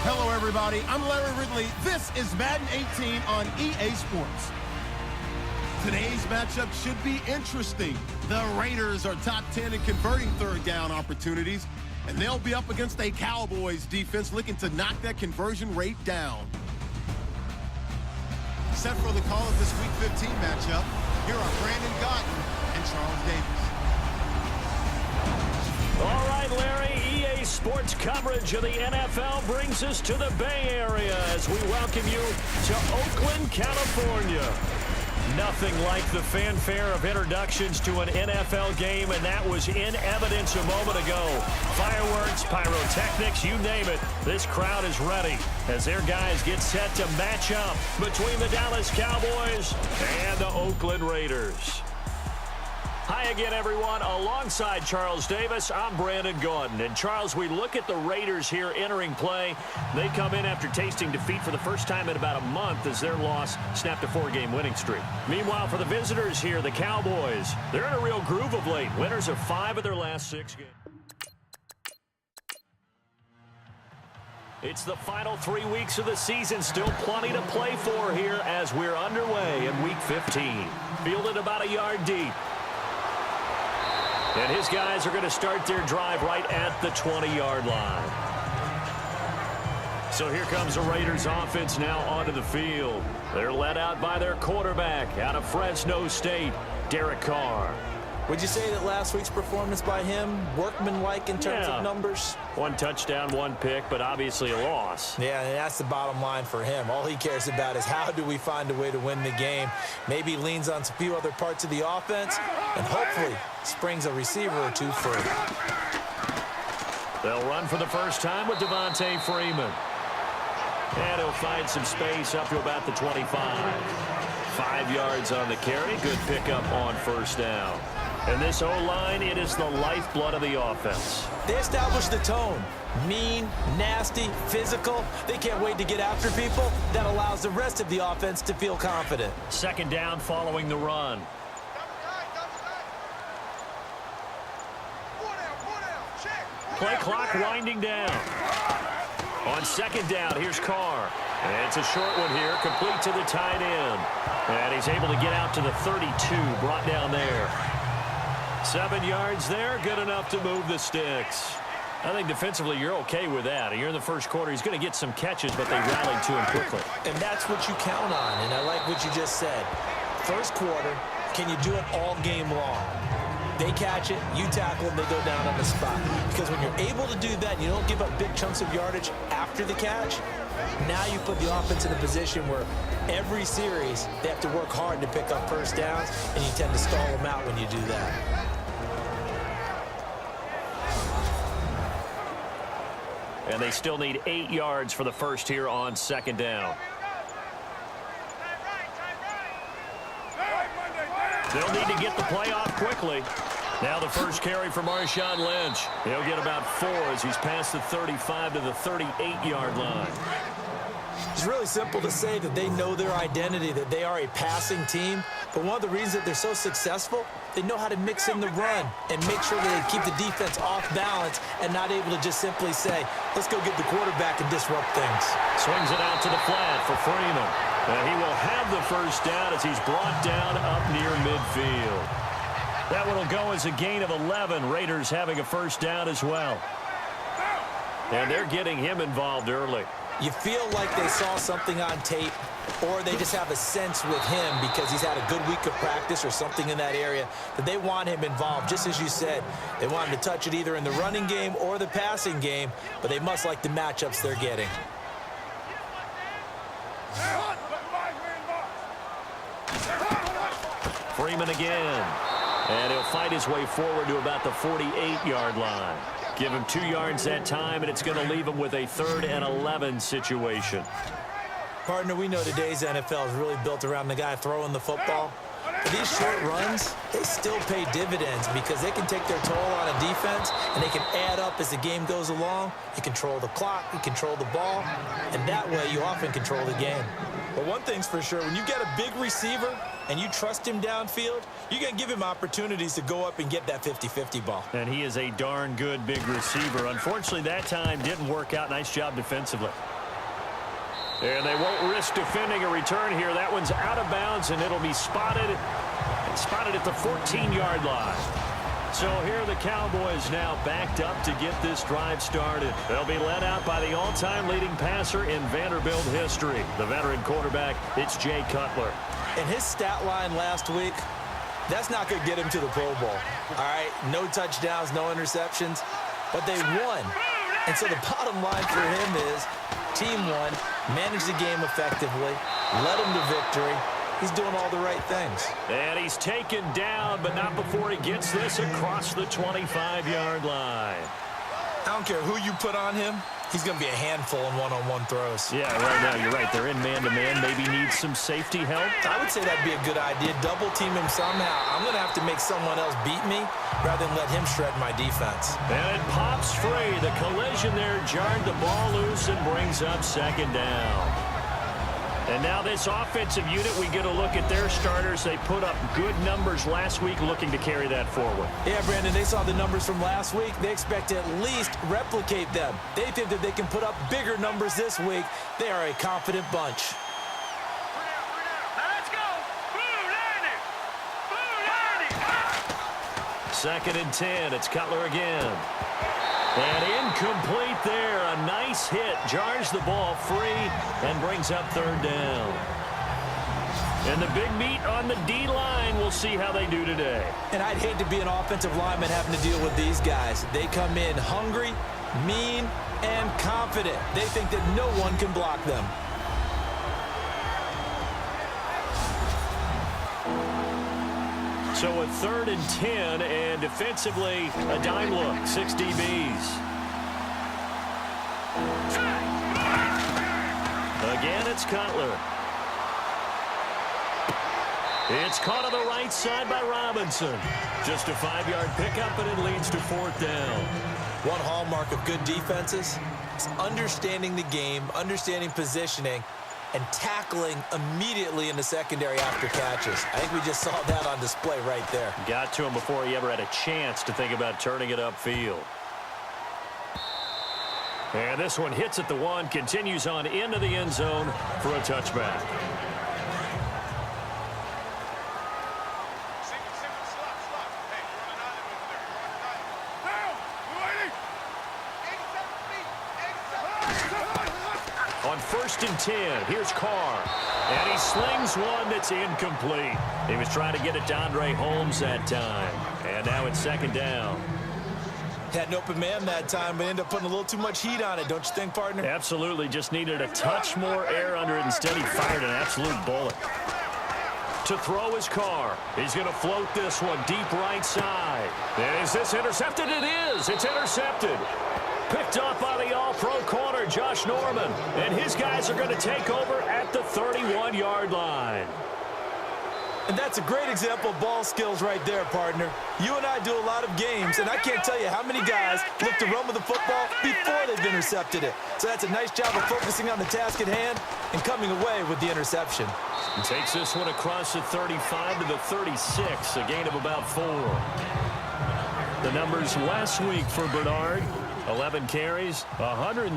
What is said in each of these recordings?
Hello, everybody. I'm Larry Ridley. This is Madden 18 on EA Sports. Today's matchup should be interesting. The Raiders are top 10 in converting third down opportunities, and they'll be up against a Cowboys defense looking to knock that conversion rate down. Set for the call of this Week 15 matchup, here are Brandon Gaudin and Charles Davis. All right, Larry, EA Sports coverage of the NFL brings us to the Bay Area as we welcome you to Oakland, California. Nothing like the fanfare of introductions to an NFL game, and that was in evidence a moment ago. Fireworks, pyrotechnics, you name it. This crowd is ready as their guys get set to match up between the Dallas Cowboys and the Oakland Raiders. Hi again, everyone. Alongside Charles Davis, I'm Brandon Gaudin. And Charles, we look at the Raiders here entering play. They come in after tasting defeat for the first time in about a month as their loss snapped a 4-game winning streak. Meanwhile, for the visitors here, the Cowboys, they're in a real groove of late. Winners of 5 of their last 6 games. It's the final 3 weeks of the season. Still plenty to play for here as we're underway in Week 15. Fielded about a yard deep. And his guys are going to start their drive right at the 20-yard line. So here comes the Raiders offense now onto the field. They're led out by their quarterback out of Fresno State, Derek Carr. Would you say that last week's performance by him, workmanlike in terms of numbers? 1 touchdown, 1 pick, but obviously a loss. Yeah, and that's the bottom line for him. All he cares about is how do we find a way to win the game. Maybe leans on a few other parts of the offense, and hopefully springs a receiver or two free. They'll run for the first time with Devontae Freeman. And he'll find some space up to about the 25. 5 yards on the carry. Good pickup on first down. And this O-line, it is the lifeblood of the offense. They establish the tone. Mean, nasty, physical. They can't wait to get after people. That allows the rest of the offense to feel confident. Second down following the run. Play clock winding down. On second down, here's Carr. And it's a short one here, complete to the tight end. And he's able to get out to the 32, brought down there. 7 yards there, good enough to move the sticks. I think defensively you're okay with that. Here in the first quarter, he's going to get some catches, but they rallied to him quickly. And that's what you count on, and I like what you just said. First quarter, can you do it all game long? They catch it, you tackle them, they go down on the spot. Because when you're able to do that, and you don't give up big chunks of yardage after the catch, now you put the offense in a position where every series they have to work hard to pick up first downs, and you tend to stall them out when you do that. And they still need 8 yards for the first here on second down. They'll need to get the play off quickly. Now the first carry for Marshawn Lynch. He'll get about 4 as he's past the 35 to the 38-yard line. It's really simple to say that they know their identity, that they are a passing team. But one of the reasons that they're so successful, they know how to mix in the run and make sure that they keep the defense off balance and not able to just simply say, let's go get the quarterback and disrupt things. Swings it out to the flat for Freeman. And he will have the first down as he's brought down up near midfield. That one will go as a gain of 11. Raiders having a first down as well. And they're getting him involved early. You feel like they saw something on tape, or they just have a sense with him because he's had a good week of practice or something in that area that they want him involved. Just as you said, they want him to touch it either in the running game or the passing game, but they must like the matchups they're getting. Freeman again. And he'll fight his way forward to about the 48-yard line. Give him 2 yards that time, and it's going to leave him with a 3rd and 11 situation. Partner, we know today's NFL is really built around the guy throwing the football. these short runs, they still pay dividends because they can take their toll on a defense and they can add up as the game goes along. You control the clock, you control the ball, and that way you often control the game. But one thing's for sure, when you get a big receiver and you trust him downfield, you're going to give him opportunities to go up and get that 50-50 ball. And he is a darn good big receiver. Unfortunately, that time didn't work out. Nice job defensively. And they won't risk defending a return here. That one's out of bounds, and it'll be spotted at the 14-yard line. So here are the Cowboys now backed up to get this drive started. They'll be led out by the all-time leading passer in Vanderbilt history, the veteran quarterback. It's Jay Cutler. And his stat line last week, that's not going to get him to the Pro Bowl. All right, no touchdowns, no interceptions, but they won. And so the bottom line for him is team won, managed the game effectively, led him to victory. He's doing all the right things. And he's taken down, but not before he gets this across the 25-yard line. I don't care who you put on him. He's going to be a handful in one-on-one throws. Yeah, right now, you're right. They're in man-to-man. Maybe needs some safety help. I would say that'd be a good idea. Double team him somehow. I'm going to have to make someone else beat me rather than let him shred my defense. And it pops free. The collision there jarred the ball loose and brings up second down. And now this offensive unit, we get a look at their starters. They put up good numbers last week, looking to carry that forward. Yeah, Brandon, they saw the numbers from last week. They expect to at least replicate them. They think that they can put up bigger numbers this week. They are a confident bunch. Second and 10. It's Cutler again. And incomplete there. A nice hit. Jars the ball free and brings up third down. And the big meat on the D-line. We'll see how they do today. And I'd hate to be an offensive lineman having to deal with these guys. They come in hungry, mean, and confident. They think that no one can block them. So a third and 10, and defensively, a dime look, 6 DBs. Again, it's Cutler. It's caught on the right side by Robinson. Just a 5-yard pickup, and it leads to fourth down. One hallmark of good defenses is understanding the game, understanding positioning, and tackling immediately in the secondary after catches. I think we just saw that on display right there. Got to him before he ever had a chance to think about turning it upfield. And this one hits at the 1, continues on into the end zone for a touchback. On first and 10, here's Carr. And he slings one that's incomplete. He was trying to get it to Andre Holmes that time. And now it's second down. Had an open man that time, but ended up putting a little too much heat on it, don't you think, partner? Absolutely. Just needed a touch more air under it. Instead, he fired an absolute bullet. To throw his Carr. He's going to float this one deep right side. And is this intercepted? It is. It's intercepted. Picked up by the all-pro corner, Josh Norman. And his guys are going to take over at the 31-yard line. And that's a great example of ball skills right there, partner. You and I do a lot of games, and I can't tell you how many guys look to run with the football before they've intercepted it. So that's a nice job of focusing on the task at hand and coming away with the interception. He takes this one across the 35 to the 36, a gain of about 4. The numbers last week for Bernard. 11 carries, 106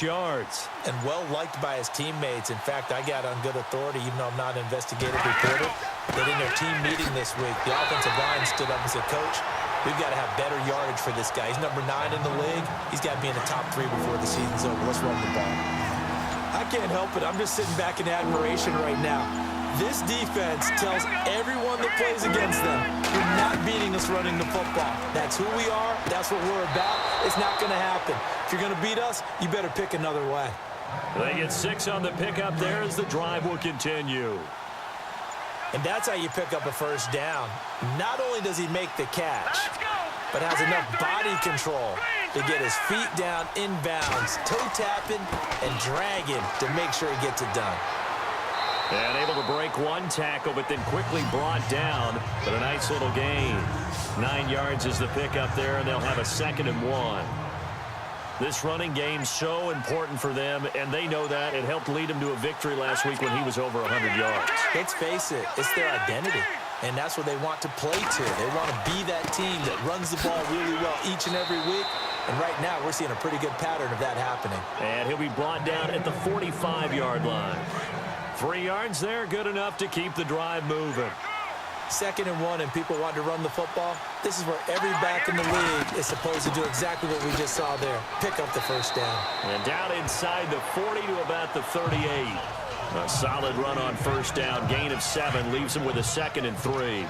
yards. And well-liked by his teammates. In fact, I got on good authority, even though I'm not an investigative reporter, that in their team meeting this week, the offensive line stood up and said, Coach, we've got to have better yardage for this guy. He's number 9 in the league. He's got to be in the top 3 before the season's over. Let's run the ball. I can't help it. I'm just sitting back in admiration right now. This defense tells everyone that plays against them, you're not beating us running the football. That's who we are. That's what we're about. It's not going to happen. If you're going to beat us, you better pick another way. They get 6 on the pickup there as the drive will continue. And that's how you pick up a first down. Not only does he make the catch, but has enough body control to get his feet down inbounds, toe tapping and dragging to make sure he gets it done. And able to break one tackle, but then quickly brought down. But a nice little gain. 9 yards is the pickup there, and they'll have a 2nd and 1. This running game's so important for them, and they know that. It helped lead them to a victory last week when he was over 100 yards. Let's face it, it's their identity, and that's what they want to play to. They want to be that team that runs the ball really well each and every week, and right now we're seeing a pretty good pattern of that happening. And he'll be brought down at the 45-yard line. 3 yards there, good enough to keep the drive moving. 2nd and 1, and people want to run the football. This is where every back in the league is supposed to do exactly what we just saw there. Pick up the first down. And down inside the 40 to about the 38. A solid run on first down. Gain of 7 leaves him with a 2nd and 3.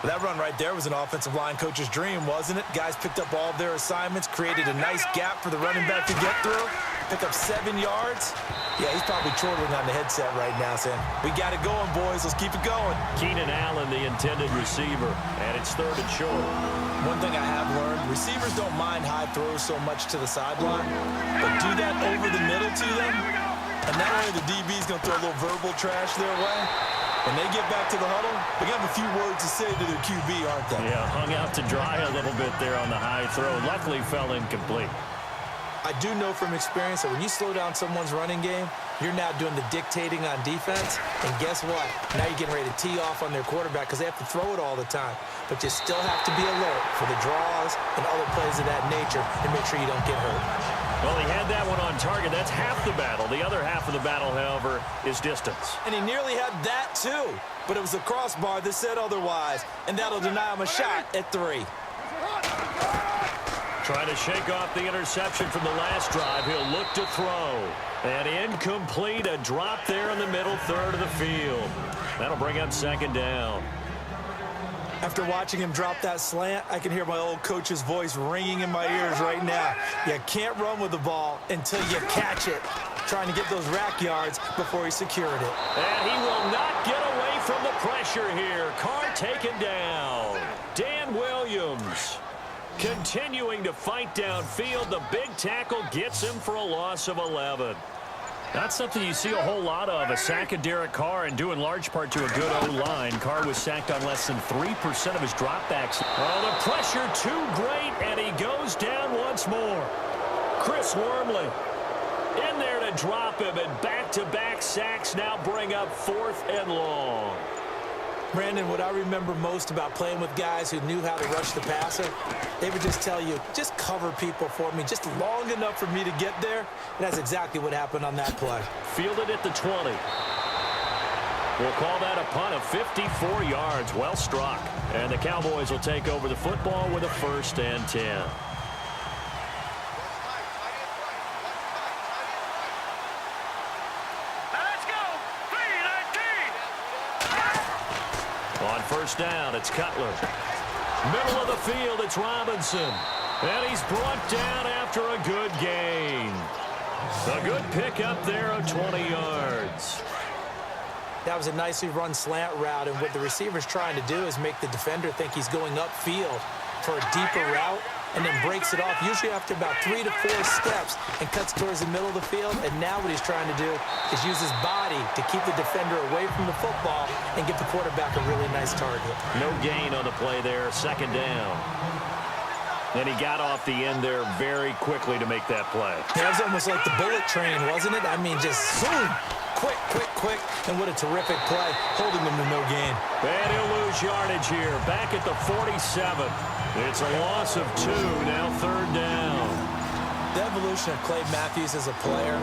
That run right there was an offensive line coach's dream, wasn't it? Guys picked up all of their assignments, created a nice gap for the running back to get through, pick up 7 yards. Yeah, he's probably chortling on the headset right now saying, we got it going, boys. Let's keep it going. Keenan Allen, the intended receiver, and it's 3rd and short. One thing I have learned, receivers don't mind high throws so much to the sideline, but do that over the middle to them, and not only the DB's going to throw a little verbal trash their way, when they get back to the huddle, they have a few words to say to their QB, aren't they? Yeah, hung out to dry a little bit there on the high throw. Luckily fell incomplete. I do know from experience that when you slow down someone's running game, you're now doing the dictating on defense. And guess what? Now you're getting ready to tee off on their quarterback because they have to throw it all the time. But you still have to be alert for the draws and other plays of that nature and make sure you don't get hurt. Well, he had that one on target. That's half the battle. The other half of the battle, however, is distance. And he nearly had that, too. But it was the crossbar that said otherwise. And that'll deny him a shot at 3. Trying to shake off the interception from the last drive. He'll look to throw. And incomplete. A drop there in the middle third of the field. That'll bring up 2nd down. After watching him drop that slant, I can hear my old coach's voice ringing in my ears right now. You can't run with the ball until you catch it. Trying to get those rack yards before he secured it. And he will not get away from the pressure here. Carr taken down. Dan Williams continuing to fight downfield. The big tackle gets him for a loss of 11. Not something you see a whole lot of, a sack of Derek Carr, and due in large part to a good O-line. Carr was sacked on less than 3% of his dropbacks. Oh, the pressure too great, and he goes down once more. Chris Wormley in there to drop him, and back-to-back sacks now bring up 4th and long. Brandon, what I remember most about playing with guys who knew how to rush the passer, they would just tell you, just cover people for me, just long enough for me to get there. And that's exactly what happened on that play. Fielded at the 20. We'll call that a punt of 54 yards. Well struck. And the Cowboys will take over the football with a 1st and 10. On first down, it's Cutler. Middle of the field, it's Robinson. And he's brought down after a good gain. A good pickup there of 20 yards. That was a nicely run slant route, and what the receiver's trying to do is make the defender think he's going upfield for a deeper route, and then breaks it off, usually after about 3 to 4 steps, and cuts towards the middle of the field. And now what he's trying to do is use his body to keep the defender away from the football and give the quarterback a really nice target. No gain on the play there, 2nd down. And he got off the end there very quickly to make that play. Yeah, it was almost like the bullet train, wasn't it? I mean, just zoom, quick, quick, quick, and what a terrific play, holding him to no gain. And he'll lose yardage here, back at the 47. It's a loss of 2, now 3rd down. The evolution of Clay Matthews as a player,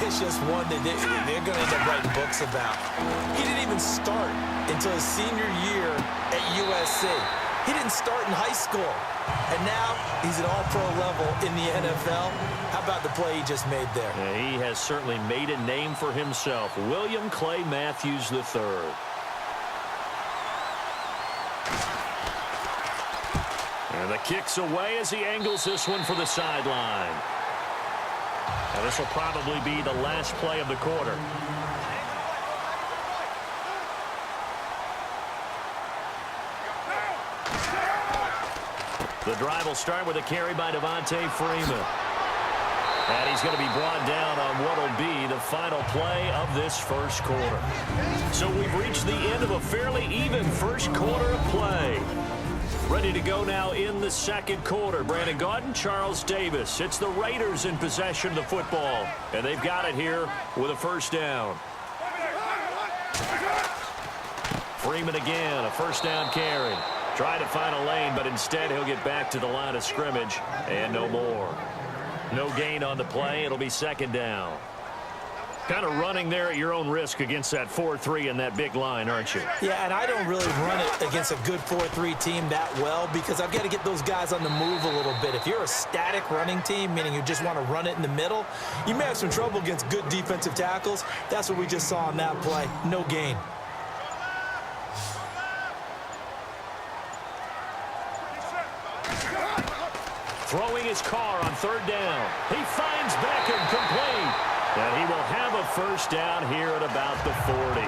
it's just one that they're going to end up writing books about. He didn't even start until his senior year at USC. He didn't start in high school. And now he's at all-pro level in the NFL. How about the play he just made there? Yeah, he has certainly made a name for himself. William Clay Matthews III. And the kick's away as he angles this one for the sideline. And this will probably be the last play of the quarter. The drive will start with a carry by Devontae Freeman. And he's going to be brought down on what will be the final play of this first quarter. So we've reached the end of a fairly even first quarter of play. Ready to go now in the second quarter. Brandon Gaudin, Charles Davis. It's the Raiders in possession of the football. And they've got it here with a first down. Freeman again, a first down carry. Try to find a lane, but instead he'll get back to the line of scrimmage and no more. No gain on the play. It'll be second down. Kind of running there at your own risk against that 4-3 and that big line, aren't you? Yeah, and I don't really run it against a good 4-3 team that well because I've got to get those guys on the move a little bit. If you're a static running team, meaning you just want to run it in the middle, you may have some trouble against good defensive tackles. That's what we just saw on that play. No gain. Throwing his car on third down. He finds Beckham complete. And he will have a first down here at about the 40.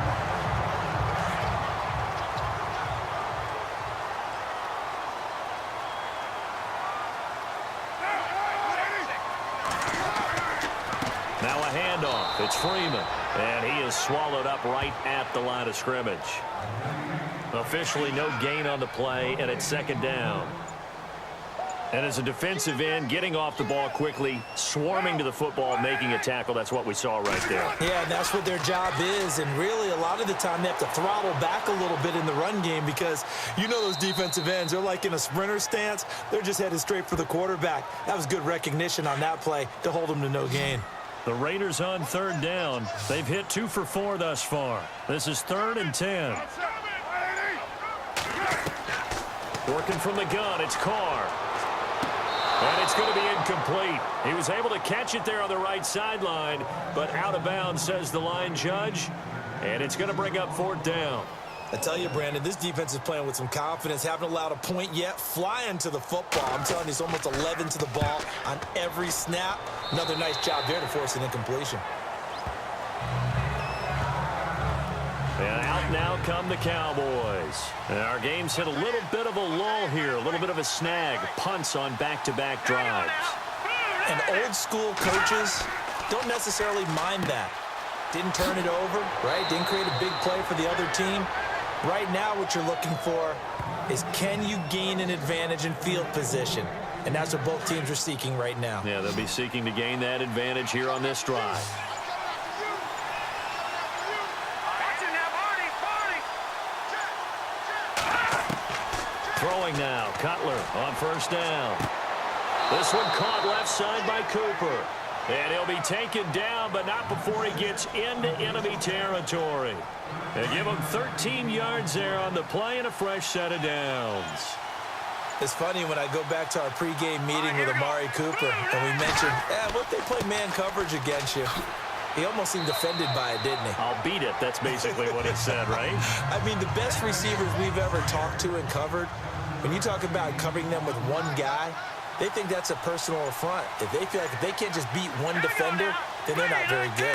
Now a handoff. It's Freeman. And he is swallowed up right at the line of scrimmage. Officially no gain on the play, and it's second down. And as a defensive end, getting off the ball quickly, swarming to the football, making a tackle, that's what we saw right there. Yeah, and that's what their job is. And really, a lot of the time, they have to throttle back a little bit in the run game because you know those defensive ends, they're like in a sprinter stance. They're just headed straight for the quarterback. That was good recognition on that play to hold them to no gain. The Raiders on third down. They've hit 2 for 4 thus far. This is 3rd and 10. Working from the gun, it's Carr. And it's going to be incomplete. He was able to catch it there on the right sideline, but out of bounds, says the line judge. And it's going to bring up 4th down. I tell you, Brandon, this defense is playing with some confidence. Haven't allowed a point yet. Flying to the football. I'm telling you, it's almost 11 to the ball on every snap. Another nice job there to force an incompletion. And out now come the Cowboys. And our game's hit a little bit of a lull here, a little bit of a snag. Punts on back-to-back drives. And old-school coaches don't necessarily mind that. Didn't turn it over, right? Didn't create a big play for the other team. Right now what you're looking for is can you gain an advantage in field position? And that's what both teams are seeking right now. Yeah, they'll be seeking to gain that advantage here on this drive. Throwing now, Cutler on first down. This one caught left side by Cooper. And he'll be taken down, but not before he gets into enemy territory. They give him 13 yards there on the play and a fresh set of downs. It's funny when I go back to our pregame meeting with Amari Cooper, and we mentioned, what if they play man coverage against you? He almost seemed offended by it, didn't he? I'll beat it. That's basically what he said, right? I mean, the best receivers we've ever talked to and covered, when you talk about covering them with one guy, they think that's a personal affront. If they feel like if they can't just beat one defender, then they're not very good.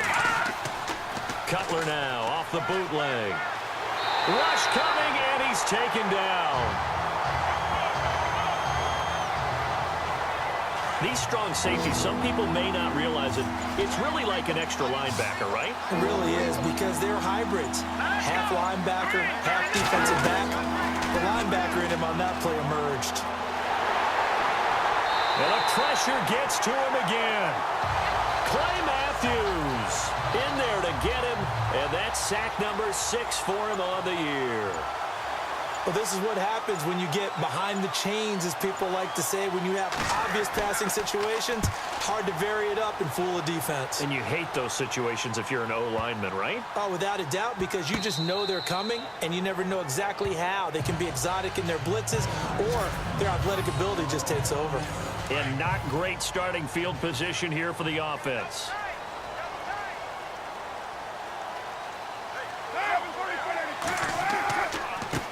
Cutler now off the bootleg. Rush coming, and he's taken down. These strong safeties, some people may not realize it. It's really like an extra linebacker, right? It really is because they're hybrids. Half linebacker, half defensive back. The linebacker in him on that play emerged. And the pressure gets to him again. Clay Matthews in there to get him, and that's sack number 6 for him on the year. Well, this is what happens when you get behind the chains, as people like to say. When you have obvious passing situations, hard to vary it up and fool a defense. And you hate those situations if you're an O-lineman, right? Oh, without a doubt, because you just know they're coming, and you never know exactly how. They can be exotic in their blitzes, or their athletic ability just takes over. And not great starting field position here for the offense.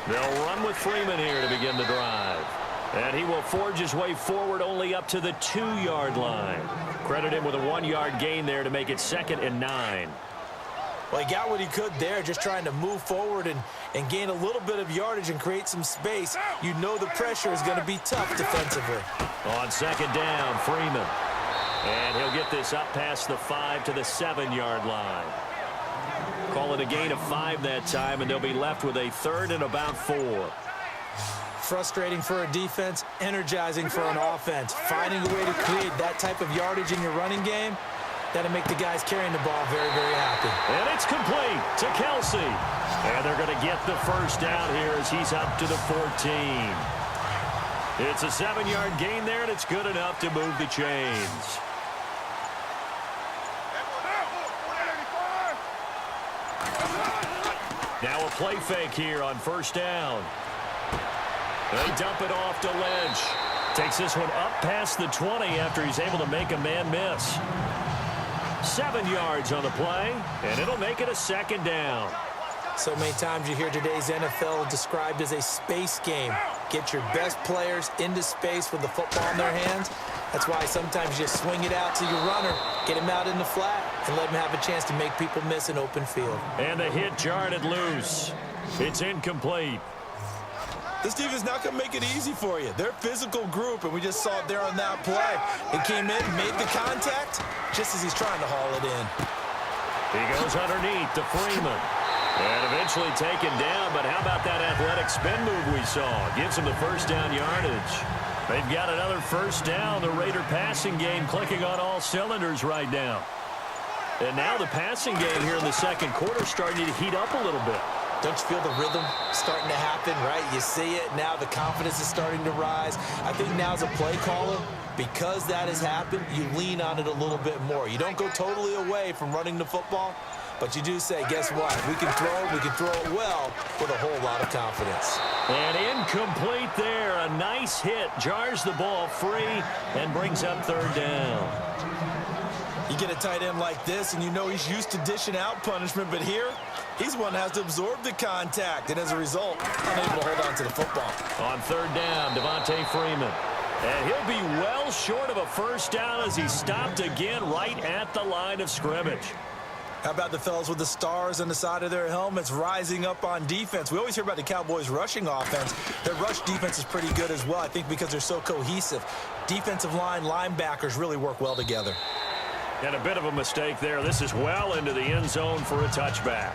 They'll run with Freeman here to begin the drive. And he will forge his way forward only up to the 2-yard line. Credit him with a 1-yard gain there to make it 2nd and 9. Well, he got what he could there, just trying to move forward and gain a little bit of yardage and create some space. You know the pressure is going to be tough defensively. On 2nd down, Freeman. And he'll get this up past the 5 to the 7-yard line. Call it a gain of 5 that time, and they'll be left with a 3rd and about 4. Frustrating for a defense, energizing for an offense. Finding a way to create that type of yardage in your running game, that'll make the guys carrying the ball very, very happy. And it's complete to Kelsey. And they're going to get the first down here as he's up to the 14. It's a 7-yard gain there, and it's good enough to move the chains. Now a play fake here on first down. They dump it off to Lynch. Takes this one up past the 20 after he's able to make a man miss. 7 yards on the play, and it'll make it a 2nd down. So many times you hear today's NFL described as a space game. Get your best players into space with the football in their hands. That's why sometimes you just swing it out to your runner, get him out in the flat, and let him have a chance to make people miss an open field. And the hit jarred it loose. It's incomplete. This defense not going to make it easy for you. They're a physical group, and we just saw it there on that play. He came in, made the contact, just as he's trying to haul it in. He goes underneath to Freeman. And eventually taken down, but how about that athletic spin move we saw? Gives him the first down yardage. They've got another first down. The Raider passing game clicking on all cylinders right now. And now the passing game here in the second quarter starting to heat up a little bit. Don't you feel the rhythm starting to happen, right? You see it. Now the confidence is starting to rise. I think now as a play caller, because that has happened, you lean on it a little bit more. You don't go totally away from running the football, but you do say, guess what? We can throw it well with a whole lot of confidence. And incomplete there. A nice hit. Jars the ball free and brings up 3rd down. You get a tight end like this, and you know he's used to dishing out punishment, but here, he's one that has to absorb the contact, and as a result, unable to hold on to the football. On 3rd down, Devontae Freeman. And he'll be well short of a first down as he stopped again right at the line of scrimmage. How about the fellas with the stars on the side of their helmets rising up on defense? We always hear about the Cowboys' rushing offense. Their rush defense is pretty good as well, I think, because they're so cohesive. Defensive line, linebackers really work well together. And a bit of a mistake there. This is well into the end zone for a touchback.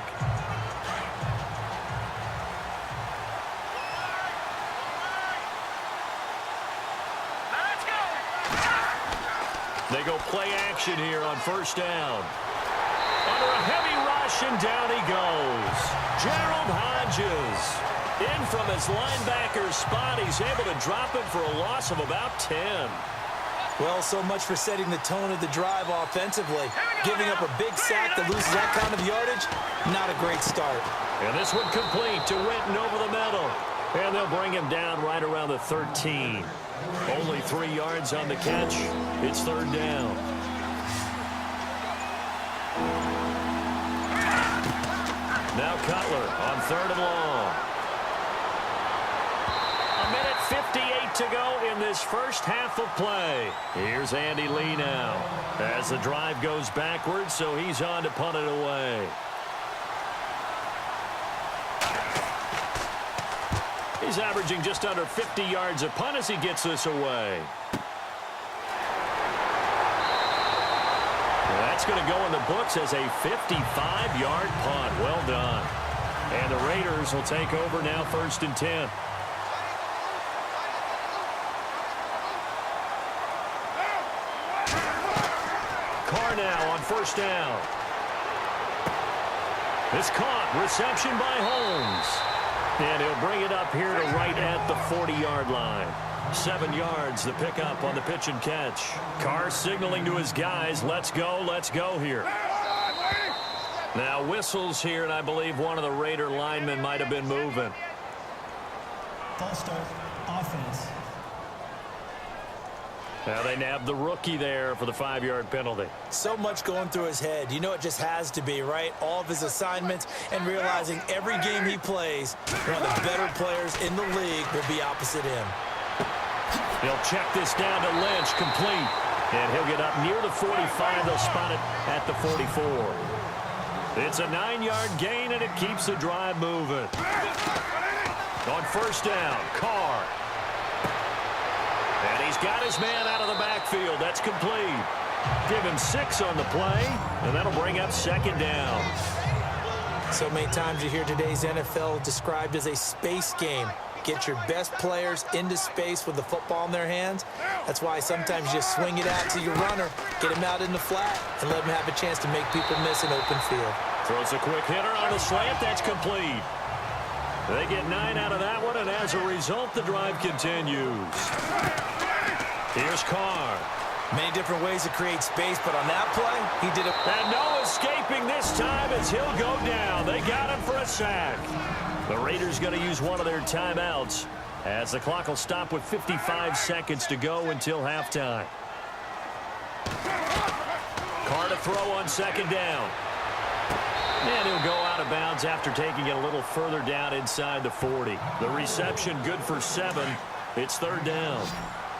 They go play action here on first down. Under a heavy rush, and down he goes. Gerald Hodges in from his linebacker spot. He's able to drop him for a loss of about 10. Well, so much for setting the tone of the drive offensively. Giving up a big sack that loses that kind of yardage, not a great start. And this one complete to Winton over the middle. And they'll bring him down right around the 13. Only 3 yards on the catch. It's 3rd down. Now Cutler on 3rd and long. 1:58 to go in this first half of play. Here's Andy Lee now as the drive goes backwards, so he's on to punt it away. He's averaging just under 50 yards a punt as he gets this away. Well, that's going to go in the books as a 55-yard punt. Well done. And the Raiders will take over now 1st and 10. Carr now on first down. It's caught. Reception by Holmes. And he'll bring it up here to right at the 40-yard line. 7 yards, the pickup on the pitch and catch. Carr signaling to his guys, let's go here. Now whistles here, and I believe one of the Raider linemen might have been moving. False start, offense. Now they nabbed the rookie there for the 5-yard penalty. So much going through his head. You know it just has to be, right? All of his assignments and realizing every game he plays, one of the better players in the league will be opposite him. He'll check this down to Lynch, complete. And he'll get up near the 45. They'll spot it at the 44. It's a 9-yard gain, and it keeps the drive moving. On first down, Carr. And he's got his man out of the backfield. That's complete. Give him 6 on the play, and that'll bring up second down. So many times you hear today's NFL described as a space game. Get your best players into space with the football in their hands. That's why sometimes you just swing it out to your runner, get him out in the flat, and let him have a chance to make people miss an open field. Throws a quick hitter on the slant. That's complete. They get 9 out of that one, and as a result, the drive continues. Here's Carr. Many different ways to create space, but on that play, he did it. And no escaping this time as he'll go down. They got him for a sack. The Raiders going to use one of their timeouts as the clock will stop with 55 seconds to go until halftime. Carr to throw on second down. And he'll go out of bounds after taking it a little further down inside the 40. The reception good for 7. It's third down.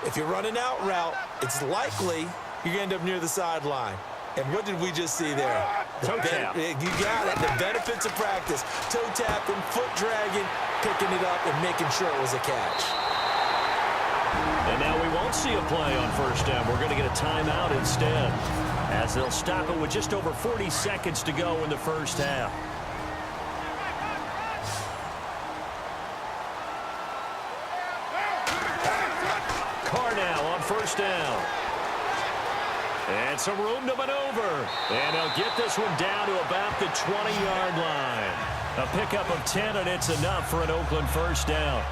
If you're running out route, it's likely you're going to end up near the sideline. And what did we just see there? Toe tap. You got it. The benefits of practice. Toe tapping, foot dragging, picking it up, and making sure it was a catch. And now we won't see a play on first down. We're going to get a timeout instead, as they'll stop it with just over 40 seconds to go in the first half. Carr now on first down. And some room to maneuver. And he'll get this one down to about the 20-yard line. A pickup of 10, and it's enough for an Oakland first down.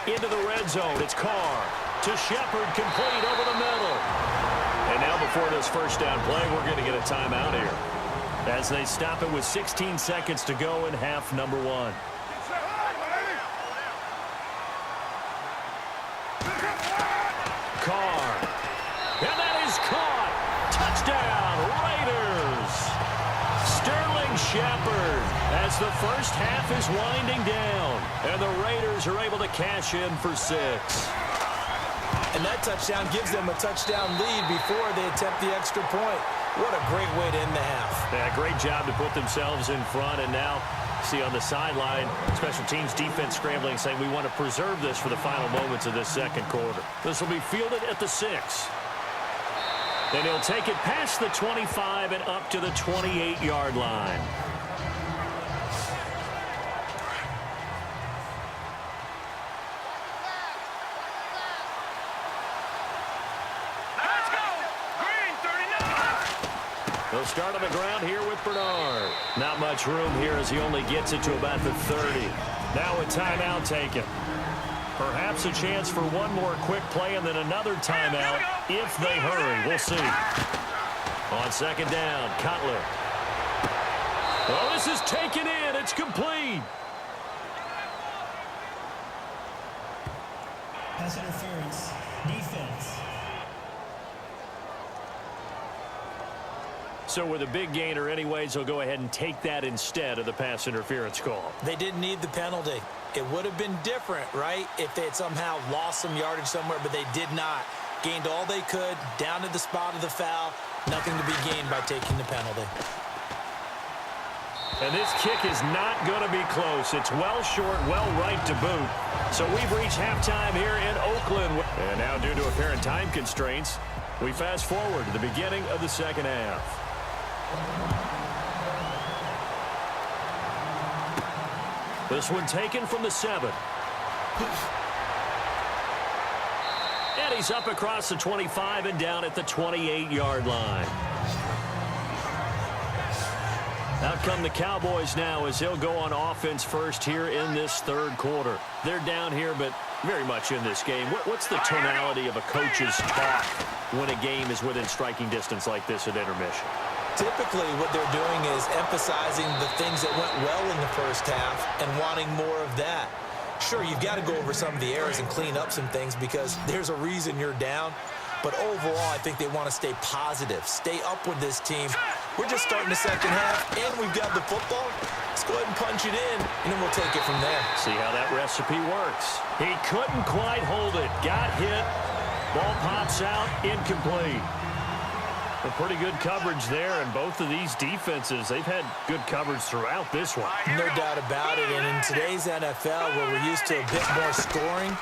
Into the red zone. It's Carr to Shepard, complete over the middle. And now before this first down play, we're going to get a timeout here, as they stop it with 16 seconds to go in half number 1. Carr. And that is caught. Touchdown, Raiders. Sterling Shepard, as the first half is winding down. And the Raiders are able to cash in for 6. And that touchdown gives them a touchdown lead before they attempt the extra point. What a great way to end the half. Yeah, great job to put themselves in front. And now, see on the sideline, special teams defense scrambling, saying we want to preserve this for the final moments of this second quarter. This will be fielded at the 6. Then he'll take it past the 25 and up to the 28-yard line. They'll start on the ground here with Bernard. Not much room here as he only gets it to about the 30. Now a timeout taken. Perhaps a chance for one more quick play and then another timeout if they hurry. We'll see. On second down, Cutler. Oh, this is taken in. It's complete. Pass interference. Defense. So with a big gainer anyways, he'll go ahead and take that instead of the pass interference call. They didn't need the penalty. It would have been different, right, if they had somehow lost some yardage somewhere, but they did not. Gained all they could, down to the spot of the foul. Nothing to be gained by taking the penalty. And this kick is not going to be close. It's well short, well right to boot. So we've reached halftime here in Oakland. And now due to apparent time constraints, we fast forward to the beginning of the second half. This one taken from the 7. And he's up across the 25 and down at the 28-yard line. Out come the Cowboys now as they'll go on offense first here in this third quarter. They're down here, but very much in this game. What's the tonality of a coach's talk when a game is within striking distance like this at intermission? Typically, what they're doing is emphasizing the things that went well in the first half and wanting more of that. Sure, you've got to go over some of the errors and clean up some things because there's a reason you're down. But overall, I think they want to stay positive, stay up with this team. We're just starting the second half, and we've got the football. Let's go ahead and punch it in, and then we'll take it from there. See how that recipe works. He couldn't quite hold it. Got hit. Ball pops out, incomplete. A pretty good coverage there, and both of these defenses, they've had good coverage throughout this one. No doubt about it. And in today's NFL, where we're used to a bit more scoring,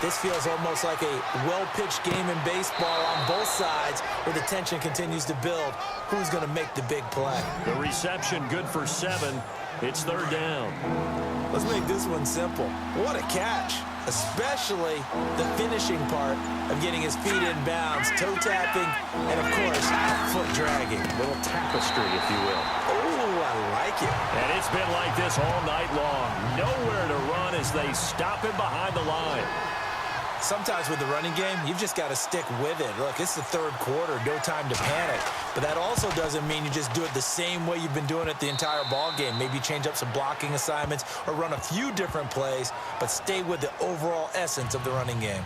this feels almost like a well-pitched game in baseball on both sides where the tension continues to build. Who's going to make the big play? The reception good for 7. It's third down. Let's make this one simple. What a catch, especially the finishing part of getting his feet in bounds, toe tapping, and of course, foot dragging. A little tapestry, if you will. Oh, I like it. And it's been like this all night long. Nowhere to run as they stop him behind the line. Sometimes with the running game, you've just got to stick with it. Look, it's the third quarter, no time to panic. But that also doesn't mean you just do it the same way you've been doing it the entire ball game. Maybe change up some blocking assignments or run a few different plays, but stay with the overall essence of the running game.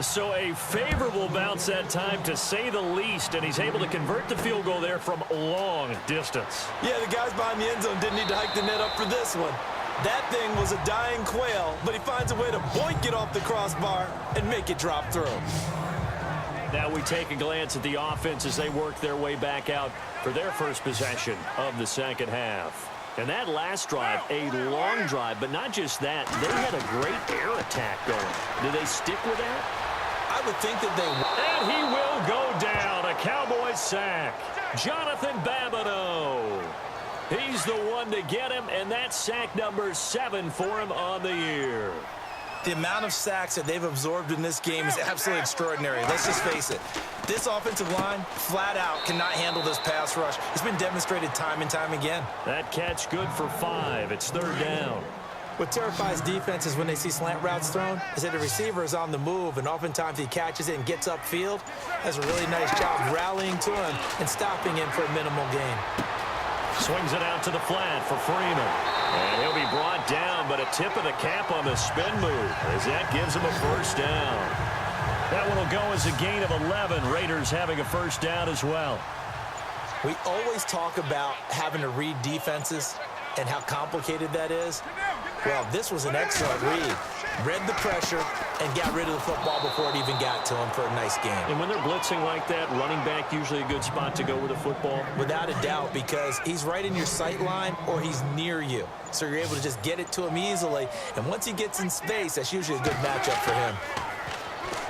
So a favorable bounce that time, to say the least, and he's able to convert the field goal there from long distance. Yeah, the guys behind the end zone didn't need to hike the net up for this one. That thing was a dying quail, but he finds a way to boink it off the crossbar and make it drop through. Now we take a glance at the offense as they work their way back out for their first possession of the second half. And that last drive, a long drive, but not just that. They had a great air attack going. Do they stick with that? I would think that they would. And he will go down. A Cowboys sack. Jonathan Babineau. He's the one to get him, and that's sack number 7 for him on the year. The amount of sacks that they've absorbed in this game is absolutely extraordinary. Let's just face it. This offensive line, flat out, cannot handle this pass rush. It's been demonstrated time and time again. That catch good for 5. It's third down. What terrifies defenses when they see slant routes thrown is that the receiver is on the move, and oftentimes he catches it and gets upfield. Does a really nice job rallying to him and stopping him for a minimal gain. Swings it out to the flat for Freeman. And he'll be brought down, but a tip of the cap on the spin move as that gives him a first down. That one will go as a gain of 11. Raiders having a first down as well. We always talk about having to read defenses and how complicated that is. Well, this was an excellent read. Read the pressure and got rid of the football before it even got to him for a nice game. And when they're blitzing like that, running back usually a good spot to go with the football? Without a doubt, because he's right in your sight line or he's near you. So you're able to just get it to him easily. And once he gets in space, that's usually a good matchup for him.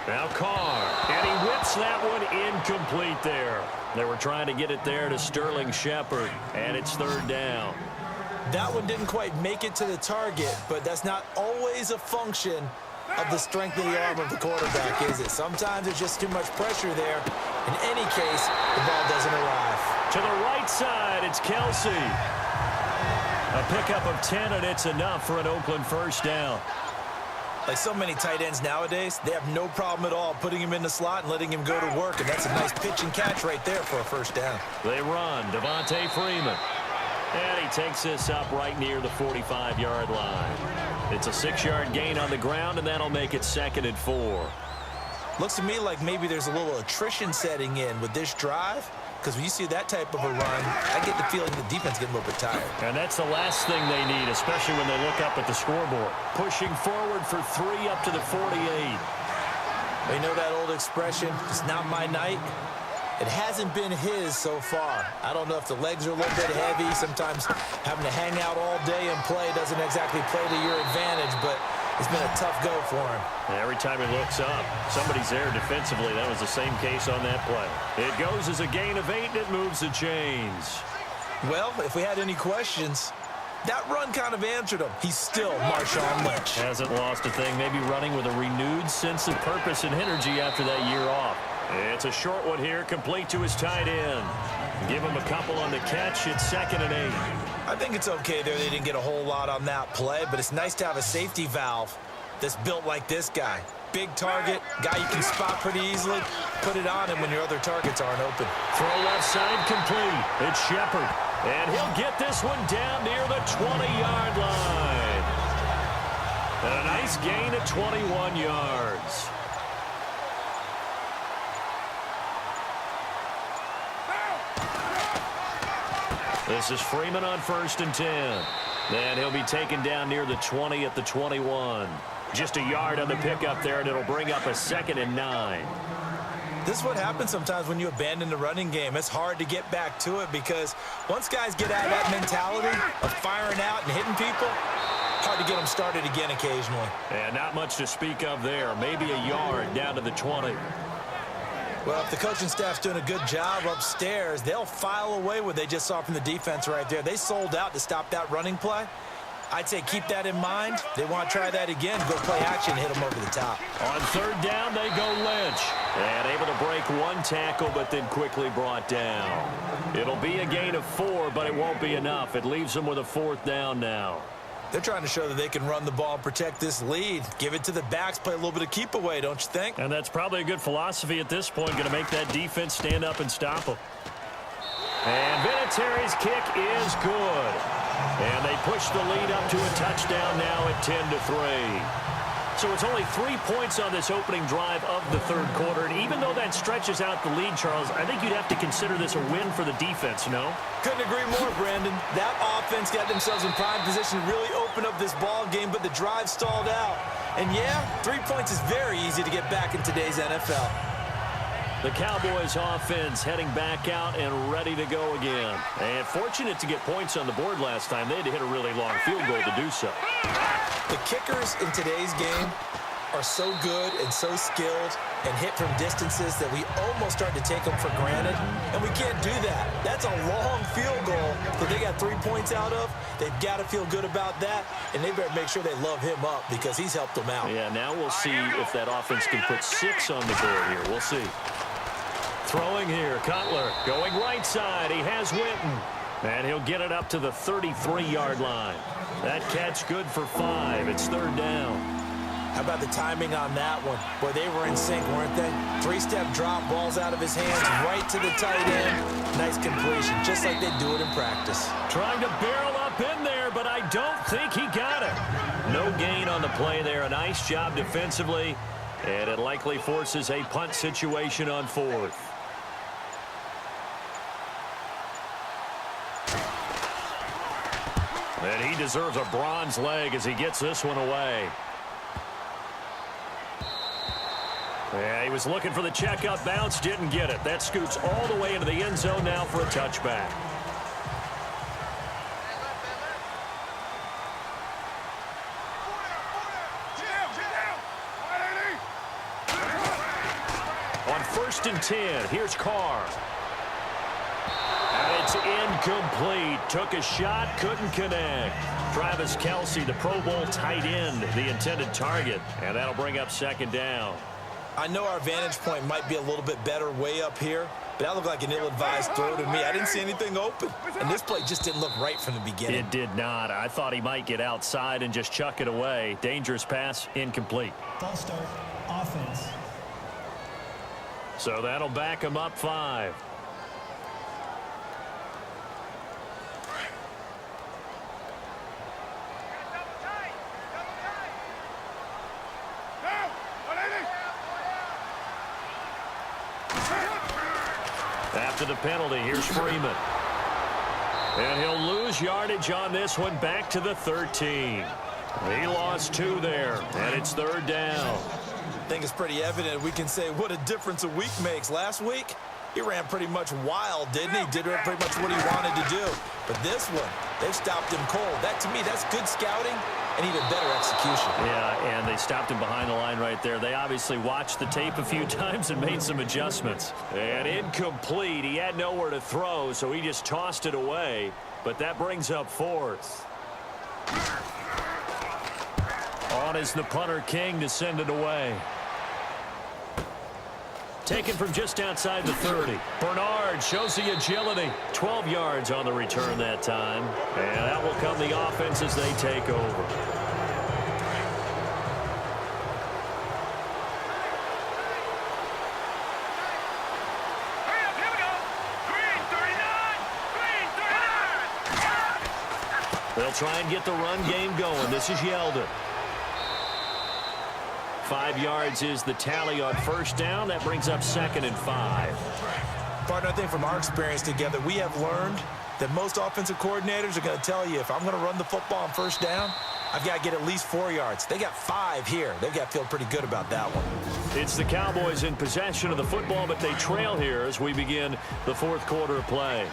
Now Carr, and he whips that one incomplete there. They were trying to get it there to Sterling Shepard, and it's third down. That one didn't quite make it to the target, but that's not always a function of the strength of the arm of the quarterback, is it? Sometimes there's just too much pressure there. In any case, the ball doesn't arrive. To the right side, it's Kelsey. A pickup of 10, and it's enough for an Oakland first down. Like so many tight ends nowadays, they have no problem at all putting him in the slot and letting him go to work, and that's a nice pitch and catch right there for a first down. They run. Devontae Freeman. And he takes this up right near the 45-yard line. It's a 6-yard gain on the ground, and that'll make it 2nd and 4. Looks to me like maybe there's a little attrition setting in with this drive, because when you see that type of a run, I get the feeling the defense getting a little bit tired. And that's the last thing they need, especially when they look up at the scoreboard. Pushing forward for 3 up to the 48. You know that old expression, it's not my night? It hasn't been his so far. I don't know if the legs are a little bit heavy. Sometimes having to hang out all day and play doesn't exactly play to your advantage, but it's been a tough go for him. And every time he looks up, somebody's there defensively. That was the same case on that play. It goes as a gain of 8, and it moves the chains. Well, if we had any questions, that run kind of answered him. He's still Marshawn Lynch. Hasn't lost a thing, maybe running with a renewed sense of purpose and energy after that year off. It's a short one here, complete to his tight end. Give him a couple on the catch. It's 2nd and 8. I think it's okay there. They didn't get a whole lot on that play, but it's nice to have a safety valve that's built like this guy. Big target, guy you can spot pretty easily. Put it on him when your other targets aren't open. Throw left side complete. It's Shepard. And he'll get this one down near the 20-yard line. And a nice gain of 21 yards. This is Freeman on 1st and 10. Then he'll be taken down near the 20 at the 21. Just a yard on the pickup there, and it'll bring up a 2nd and 9. This is what happens sometimes when you abandon the running game. It's hard to get back to it because once guys get out of that mentality of firing out and hitting people, hard to get them started again occasionally. And not much to speak of there. Maybe a yard down to the 20. Well, if the coaching staff's doing a good job upstairs, they'll file away what they just saw from the defense right there. They sold out to stop that running play. I'd say keep that in mind. They want to try that again, go play action, hit them over the top. On third down, they go Lynch. And able to break one tackle, but then quickly brought down. It'll be a gain of 4, but it won't be enough. It leaves them with a 4th down now. They're trying to show that they can run the ball and protect this lead. Give it to the backs, play a little bit of keep away, don't you think? And that's probably a good philosophy at this point, going to make that defense stand up and stop them. And Vinatieri's kick is good. And they push the lead up to a touchdown now at 10-3. So it's only 3 points on this opening drive of the third quarter. And even though that stretches out the lead, Charles, I think you'd have to consider this a win for the defense, no? Couldn't agree more, Brandon. That offense got themselves in prime position to really open up this ball game, but the drive stalled out. And yeah, 3 points is very easy to get back in today's NFL. The Cowboys offense heading back out and ready to go again. And fortunate to get points on the board last time. They had to hit a really long field goal to do so. The kickers in today's game are so good and so skilled and hit from distances that we almost start to take them for granted. And we can't do that. That's a long field goal that they got 3 points out of. They've got to feel good about that, and they better make sure they love him up because he's helped them out. Yeah, now we'll see if that offense can put 6 on the board here. We'll see. Throwing here, Cutler going right side. He has Witten. And he'll get it up to the 33-yard line. That catch good for 5. It's third down. How about the timing on that one? Boy, they were in sync, weren't they? 3-step drop, balls out of his hands, right to the tight end. Nice completion, just like they do it in practice. Trying to barrel up in there, but I don't think he got it. No gain on the play there. A nice job defensively. And it likely forces a punt situation on 4th. And he deserves a bronze leg as he gets this one away. Yeah, he was looking for the checkup bounce, didn't get it. That scoots all the way into the end zone now for a touchback. On 1st and 10, here's Carr. And it's incomplete. Took a shot, couldn't connect. Travis Kelce, the Pro Bowl tight end, the intended target. And that'll bring up 2nd down. I know our vantage point might be a little bit better way up here, but that looked like an ill-advised throw to me. I didn't see anything open, and this play just didn't look right from the beginning. It did not. I thought he might get outside and just chuck it away. Dangerous pass, incomplete. False start, offense. So that'll back him up 5. After the penalty, here's Freeman. And he'll lose yardage on this one, back to the 13. He lost 2 there, and it's 3rd down. I think it's pretty evident we can say what a difference a week makes. Last week, he ran pretty much wild, didn't he? Did pretty much what he wanted to do. But this one, they've stopped him cold. That, to me, that's good scouting and even better execution. Yeah, and they stopped him behind the line right there. They obviously watched the tape a few times and made some adjustments. And incomplete. He had nowhere to throw, so he just tossed it away. But that brings up 4th. On is the punter King to send it away. Taken from just outside the 30. Bernard shows the agility. 12 yards on the return that time. And that will come the offense as they take over. They'll try and get the run game going. This is Yeldon. 5 yards is the tally on 1st down. That brings up 2nd and 5. Partner, I think from our experience together, we have learned that most offensive coordinators are going to tell you, if I'm going to run the football on first down, I've got to get at least 4 yards. They got 5 here. They've got to feel pretty good about that one. It's the Cowboys in possession of the football, but they trail here as we begin the fourth quarter of play.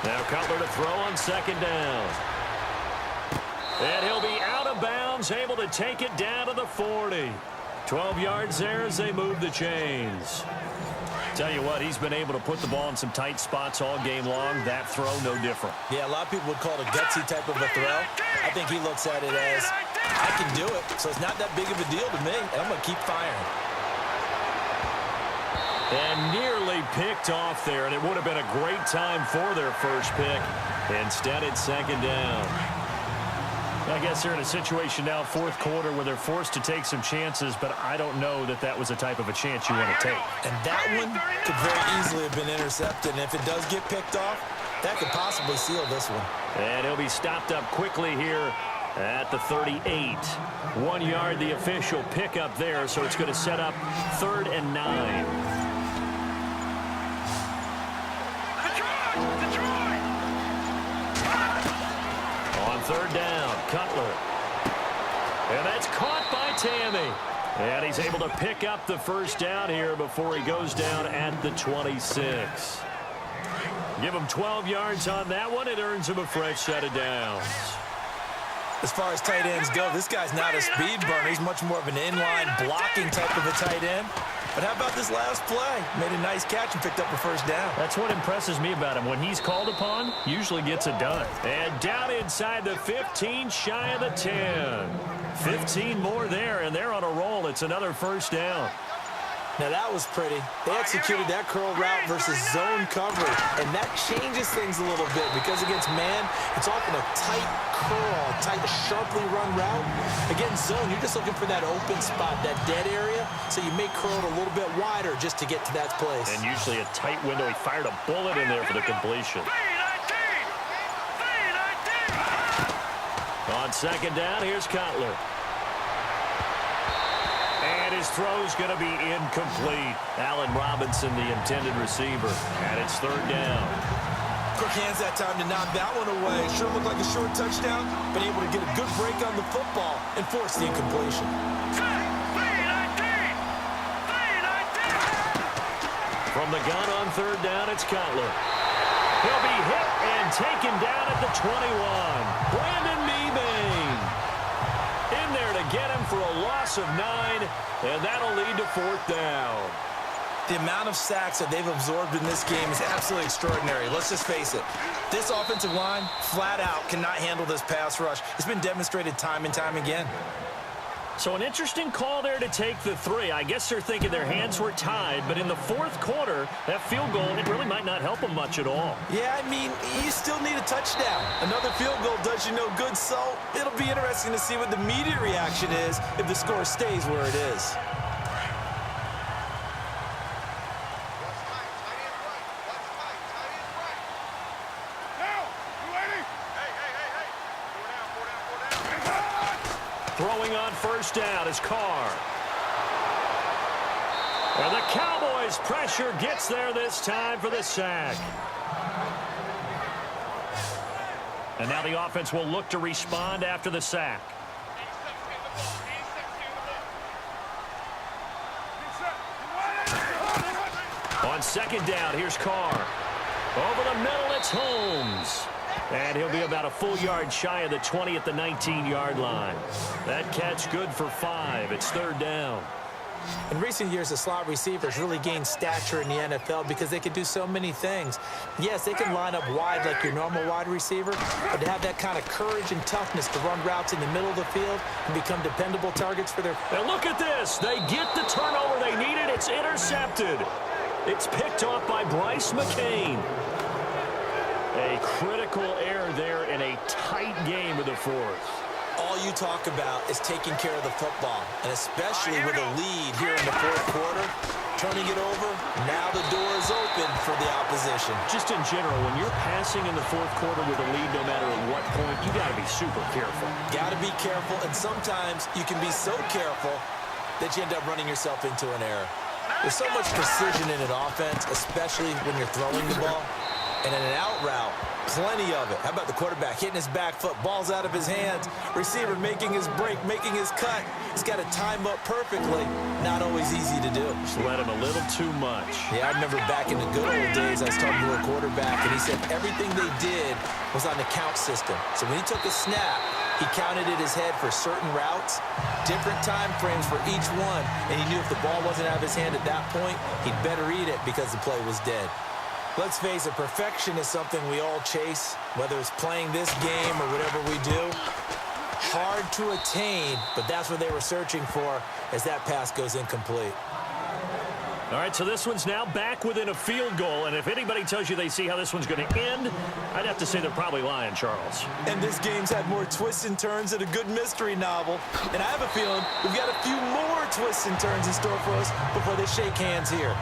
Now Cutler to throw on second down. And he'll be out of bounds, able to take it down to the 40. 12 yards there as they move the chains. Tell you what, he's been able to put the ball in some tight spots all game long. That throw, no different. Yeah, a lot of people would call it a gutsy type of a throw. I think he looks at it as, I can do it, so it's not that big of a deal to me, and I'm going to keep firing. And nearly picked off there, and it would have been a great time for their first pick. Instead, it's second down. I guess they're in a situation now, fourth quarter, where they're forced to take some chances, but I don't know that that was the type of a chance you want to take. And that one could very easily have been intercepted, and if it does get picked off, that could possibly seal this one. And he'll be stopped up quickly here at the 38. 1 yard, the official pickup there, so it's going to set up 3rd and 9. Third down, Cutler. And that's caught by Tammy. And he's able to pick up the first down here before he goes down at the 26. Give him 12 yards on that one. It earns him a fresh set of downs. As far as tight ends go, this guy's not a speed burner. He's much more of an inline blocking type of a tight end. But how about this last play? Made a nice catch and picked up a first down. That's what impresses me about him. When he's called upon, usually gets it done. And down inside the 15, shy of the 10. 15 more there, and they're on a roll. It's another first down. Now that was pretty. They executed that curl route versus zone coverage, and that changes things a little bit because against man, it's often a tight curl, tight, sharply run route. Against zone, you're just looking for that open spot, that dead area, so you may curl it a little bit wider just to get to that place. And usually a tight window. He fired a bullet in there for the completion. On second down, here's Cutler. And his throw's going to be incomplete. Allen Robinson, the intended receiver. And it's third down. Quick hands that time to knock that one away. Sure looked like a short touchdown, but able to get a good break on the football and force the incompletion. From the gun on third down, it's Cutler. He'll be hit and taken down at the 21. Brandon Mebane in there to get him for a loss of 9, and that'll lead to fourth down. The amount of sacks that they've absorbed in this game is absolutely extraordinary. Let's just face it. This offensive line, flat out, cannot handle this pass rush. It's been demonstrated time and time again. So an interesting call there to take the 3. I guess they're thinking their hands were tied, but in the fourth quarter, that field goal, it really might not help them much at all. Yeah, I mean, you still need a touchdown. Another field goal does you no good, so it'll be interesting to see what the immediate reaction is if the score stays where it is. Throwing on first down is Carr. And the Cowboys' pressure gets there this time for the sack. And now the offense will look to respond after the sack. On second down, here's Carr. Over the middle, it's Holmes. And he'll be about a full yard shy of the 20 at the 19-yard line. That catch good for 5. It's third down. In recent years, the slot receivers really gained stature in the NFL because they can do so many things. Yes, they can line up wide like your normal wide receiver, but to have that kind of courage and toughness to run routes in the middle of the field and become dependable targets for their... And look at this. They get the turnover they needed. It's intercepted. It's picked off by Bryce McCain. A critical error there in a tight game of the fourth. All you talk about is taking care of the football, and especially with a lead here in the fourth quarter, turning it over, now the door is open for the opposition. Just in general, when you're passing in the fourth quarter with a lead, no matter at what point, you got to be super careful. Got to be careful, and sometimes you can be so careful that you end up running yourself into an error. There's so much precision in an offense, especially when you're throwing the ball. And in an out route, plenty of it. How about the quarterback hitting his back foot, ball's out of his hands, receiver making his break, making his cut. He's got to time up perfectly. Not always easy to do. Just let him a little too much. Yeah, I remember back in the good old days, I was talking to a quarterback, and he said everything they did was on the count system. So when he took a snap, he counted in his head for certain routes, different time frames for each one, and he knew if the ball wasn't out of his hand at that point, he'd better eat it because the play was dead. Let's face it, perfection is something we all chase, whether it's playing this game or whatever we do. Hard to attain, but that's what they were searching for as that pass goes incomplete. All right, so this one's now back within a field goal, and if anybody tells you they see how this one's going to end, I'd have to say they're probably lying, Charles. And this game's had more twists and turns than a good mystery novel. And I have a feeling we've got a few more twists and turns in store for us before they shake hands here.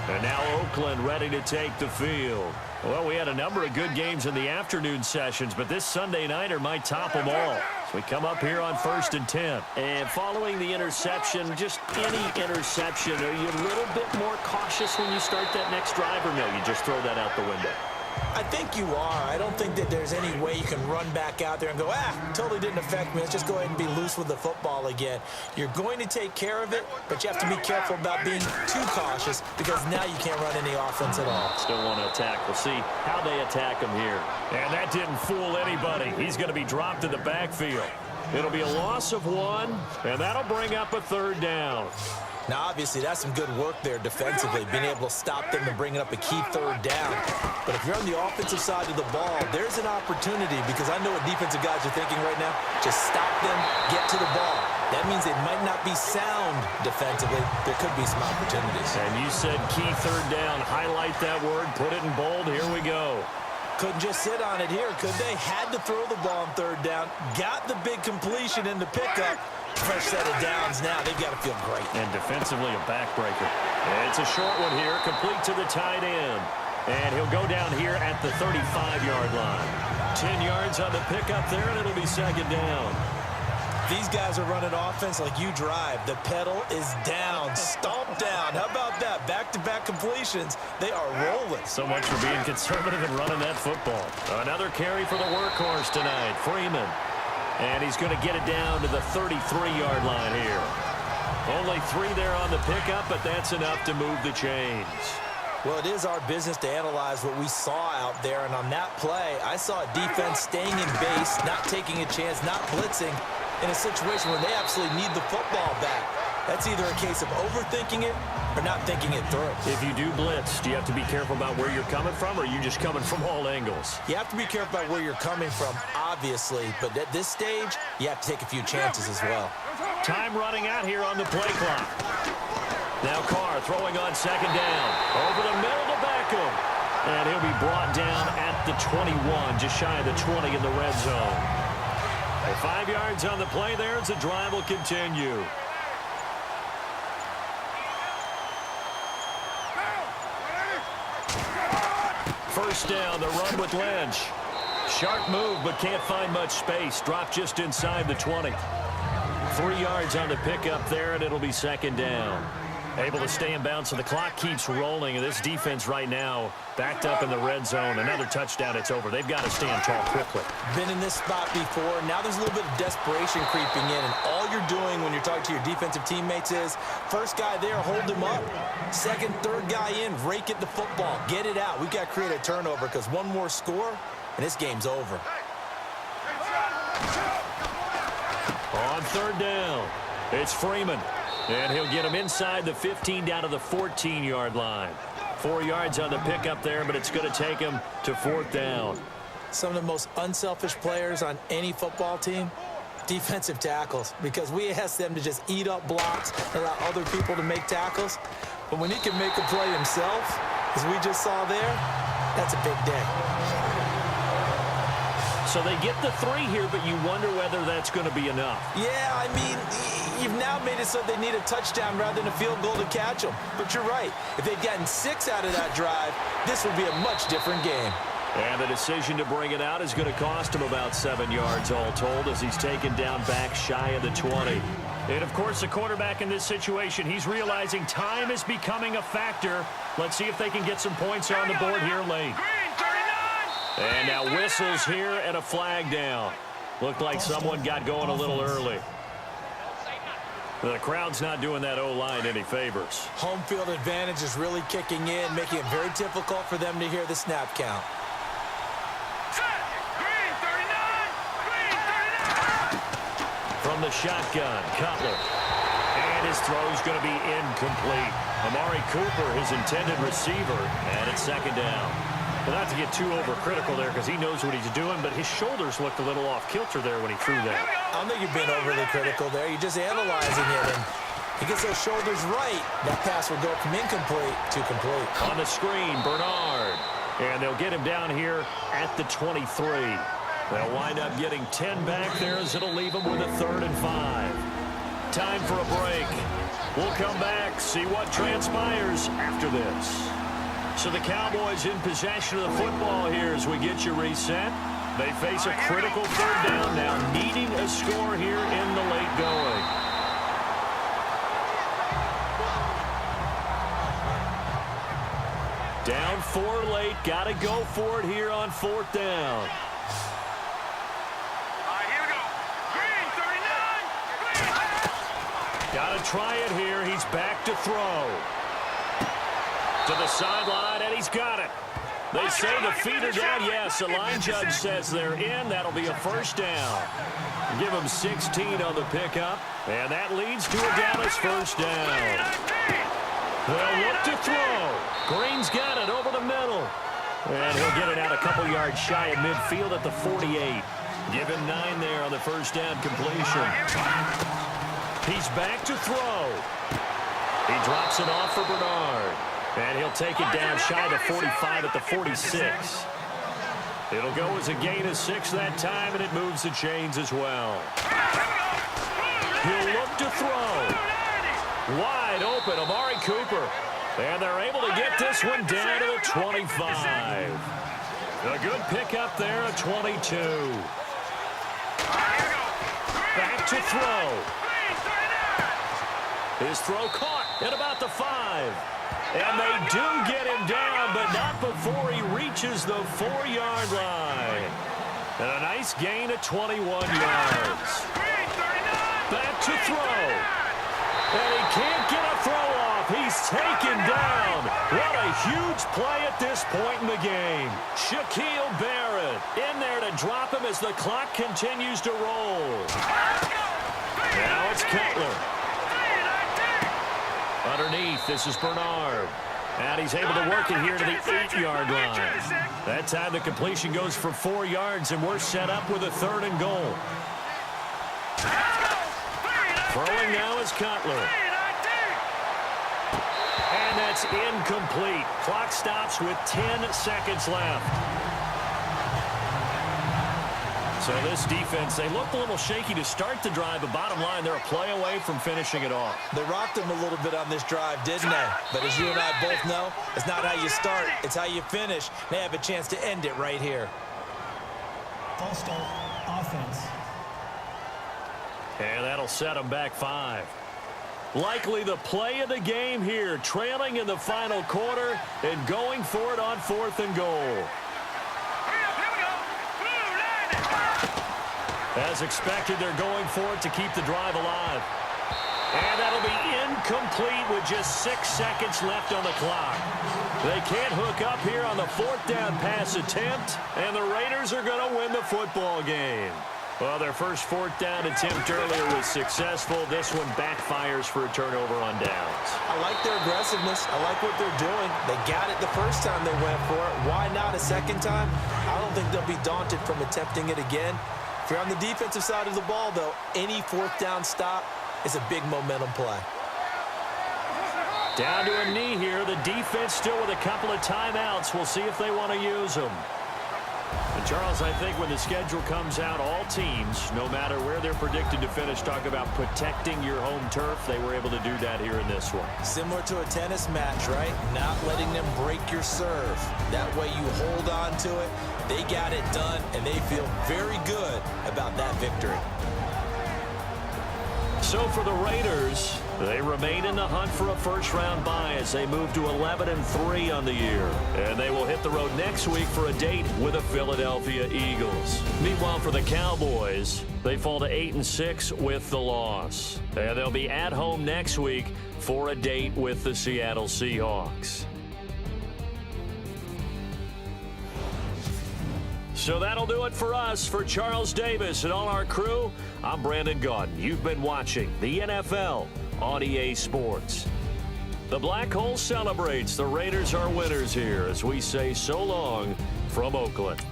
And now Oakland ready to take the field. Well, we had a number of good games in the afternoon sessions, but this Sunday nighter might top them all. So we come up here on 1st and 10. And following the interception, just any interception, are you a little bit more cautious when you start that next drive, or no, you just throw that out the window? I think you are. I don't think that there's any way you can run back out there and go, totally didn't affect me. Let's just go ahead and be loose with the football again. You're going to take care of it, but you have to be careful about being too cautious because now you can't run any offense at all. Still want to attack. We'll see how they attack him here. And that didn't fool anybody. He's going to be dropped in the backfield. It'll be a loss of 1, and that'll bring up a 3rd down. Now, obviously, that's some good work there defensively, being able to stop them and bringing up a key 3rd down. But if you're on the offensive side of the ball, there's an opportunity because I know what defensive guys are thinking right now. Just stop them, get to the ball. That means they might not be sound defensively. There could be some opportunities. And you said key 3rd down. Highlight that word, put it in bold. Here we go. Couldn't just sit on it here, could they? Had to throw the ball on 3rd down. Got the big completion in the pickup. Fresh set of downs now. They've got to feel great. And defensively, a backbreaker. It's a short one here, complete to the tight end. And he'll go down here at the 35-yard line. 10 yards on the pickup there, and it'll be 2nd down. These guys are running offense like you drive. The pedal is down, stomp down. How about that? Back-to-back completions. They are rolling. So much for being conservative and running that football. Another carry for the workhorse tonight, Freeman. And he's going to get it down to the 33-yard line here. Only 3 there on the pickup, but that's enough to move the chains. Well, it is our business to analyze what we saw out there. And on that play, I saw a defense staying in base, not taking a chance, not blitzing in a situation where they absolutely need the football back. That's either a case of overthinking it or not thinking it through. If you do blitz, do you have to be careful about where you're coming from, or are you just coming from all angles? You have to be careful about where you're coming from, obviously. But at this stage, you have to take a few chances as well. Time running out here on the play clock. Now Carr throwing on 2nd down. Over the middle to Beckham. And he'll be brought down at the 21, just shy of the 20 in the red zone. Well, 5 yards on the play there as the drive will continue. First down, the run with Lynch. Sharp move, but can't find much space. Dropped just inside the 20. 3 yards on the pickup there, and it'll be 2nd down. Able to stay in bounds, so the clock keeps rolling, and this defense right now backed up in the red zone. Another touchdown, it's over. They've got to stand tall quickly. Been in this spot before. Now there's a little bit of desperation creeping in, and all you're doing when you're talking to your defensive teammates is first guy there, hold him up. Second, third guy in, rake at the football. Get it out. We've got to create a turnover because one more score, and this game's over. On 3rd down, it's Freeman. And he'll get him inside the 15 down to the 14-yard line. 4 yards on the pickup there, but it's going to take him to 4th down. Some of the most unselfish players on any football team, defensive tackles, because we ask them to just eat up blocks and allow other people to make tackles. But when he can make a play himself, as we just saw there, that's a big day. So they get the 3 here, but you wonder whether that's going to be enough. Yeah, I mean, you've now made it so they need a touchdown rather than a field goal to catch them. But you're right. If they'd gotten 6 out of that drive, this would be a much different game. And the decision to bring it out is going to cost him about 7 yards all told as he's taken down back shy of the 20. And, of course, the quarterback in this situation, he's realizing time is becoming a factor. Let's see if they can get some points on the board here late. And now whistles here and a flag down. Looked like someone got going a little early. The crowd's not doing that O-line any favors. Home field advantage is really kicking in, making it very difficult for them to hear the snap count. From the shotgun, Cutler. And his throw's going to be incomplete. Amari Cooper, his intended receiver, and it's second down. Well, not to get too overcritical there because he knows what he's doing, but his shoulders looked a little off kilter there when he threw that. I don't think you've been overly critical there. You're just analyzing it, and he gets those shoulders right. That pass will go from incomplete to complete. On the screen, Bernard. And they'll get him down here at the 23. They'll wind up getting 10 back there as it'll leave them with a 3rd and 5. Time for a break. We'll come back, see what transpires after this. So the Cowboys in possession of the football here as we get you reset. They face a critical 3rd down now, needing a score here in the late going. Down 4 late, got to go for it here on 4th down. Got to try it here. He's back to throw. To the sideline, and he's got it. They say the feet are down. Yes, the line judge says they're in. That'll be a 1st down. Give him 16 on the pickup, and that leads to a Dallas 1st down. They'll look to throw. Green's got it over the middle. And he'll get it out a couple yards shy of midfield at the 48. Give him 9 there on the 1st down completion. He's back to throw. He drops it off for Bernard. And he'll take it down shy of 45 at the 46. It'll go as a gain of 6 that time, and it moves the chains as well. He'll look to throw. Wide open, Amari Cooper. And they're able to get this one down to the 25. A good pickup there at 22. Back to throw. His throw caught at about the 5. And they do get him down, but not before he reaches the 4-yard line. And a nice gain of 21 yards. Back to throw. And he can't get a throw off. He's taken down. What a huge play at this point in the game. Shaquille Barrett in there to drop him as the clock continues to roll. Now it's Cutler. Underneath, this is Bernard. And he's able to work it here to the 8-yard line. That time the completion goes for 4 yards, and we're set up with a 3rd and goal. Throwing now is Cutler. And that's incomplete. Clock stops with 10 seconds left. So this defense, they looked a little shaky to start the drive, but bottom line, they're a play away from finishing it off. They rocked him a little bit on this drive, didn't they? But as you and I both know, it's not how you start, it's how you finish. They have a chance to end it right here. False start, offense. And that'll set them back 5. Likely the play of the game here, trailing in the final quarter and going for it on 4th and goal. As expected, they're going for it to keep the drive alive. And that'll be incomplete with just 6 seconds left on the clock. They can't hook up here on the 4th down pass attempt, and the Raiders are going to win the football game. Well, their first 4th down attempt earlier was successful. This one backfires for a turnover on downs. I like their aggressiveness. I like what they're doing. They got it the first time they went for it. Why not a second time? I don't think they'll be daunted from attempting it again. If you're on the defensive side of the ball, though, any 4th down stop is a big momentum play. Down to a knee here. The defense still with a couple of timeouts. We'll see if they want to use them. And Charles, I think when the schedule comes out, all teams, no matter where they're predicted to finish, talk about protecting your home turf. They were able to do that here in this one. Similar to a tennis match, right? Not letting them break your serve. That way you hold on to it. They got it done, and they feel very good about that victory. So for the Raiders, they remain in the hunt for a first-round bye as they move to 11-3 on the year. And they will hit the road next week for a date with the Philadelphia Eagles. Meanwhile, for the Cowboys, they fall to 8-6 with the loss. And they'll be at home next week for a date with the Seattle Seahawks. So that'll do it for us. For Charles Davis and all our crew, I'm Brandon Gaudin. You've been watching the NFL on EA Sports. The Black Hole celebrates. The Raiders are winners here as we say so long from Oakland.